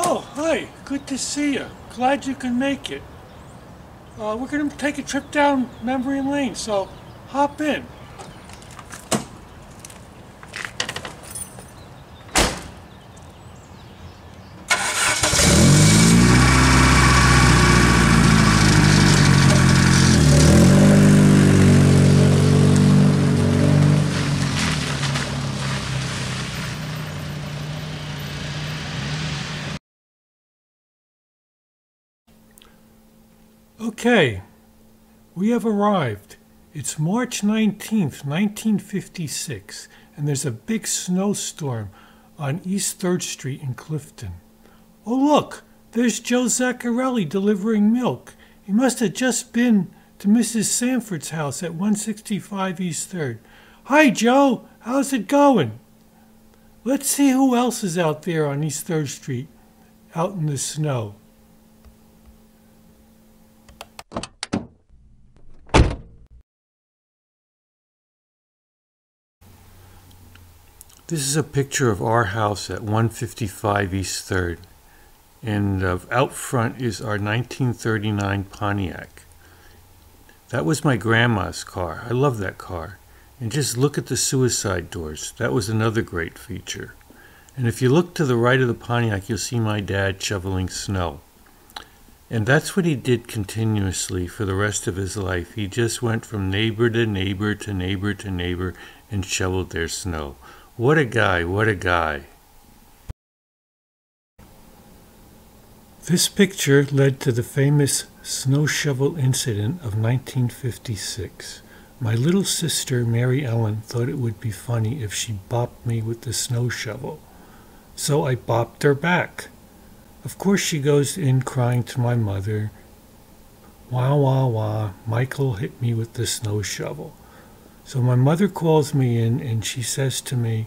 Oh, hi. Good to see you. Glad you can make it. We're going to take a trip down memory lane, so hop in. Okay, we have arrived. It's March 19th, 1956, and there's a big snowstorm on East 3rd Street in Clifton. Oh look, there's Joe Zaccarelli delivering milk. He must have just been to Mrs. Sanford's house at 165 East 3rd. Hi Joe, how's it going? Let's see who else is out there on East 3rd Street, out in the snow. This is a picture of our house at 155 East 3rd, and out front is our 1939 Pontiac. That was my grandma's car. I love that car. And just look at the suicide doors. That was another great feature. And if you look to the right of the Pontiac, you'll see my dad shoveling snow. And that's what he did continuously for the rest of his life. He just went from neighbor to neighbor to neighbor to neighbor and shoveled their snow. What a guy, what a guy. This picture led to the famous snow shovel incident of 1956. My little sister, Mary Ellen, thought it would be funny if she bopped me with the snow shovel. So I bopped her back. Of course she goes in crying to my mother. Wah, wah, wah, Michael hit me with the snow shovel. So my mother calls me in and she says to me,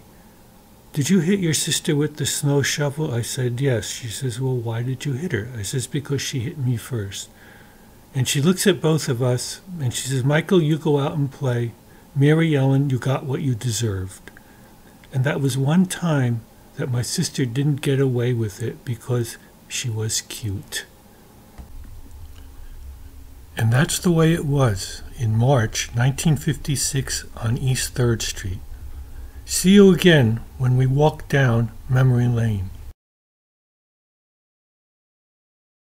"Did you hit your sister with the snow shovel?" I said, "Yes." She says, "Well, why did you hit her?" I says, "Because she hit me first." And she looks at both of us and she says, "Michael, you go out and play. Mary Ellen, you got what you deserved." And that was one time that my sister didn't get away with it because she was cute. And that's the way it was in March 1956 on East 3rd Street. See you again when we walk down memory lane.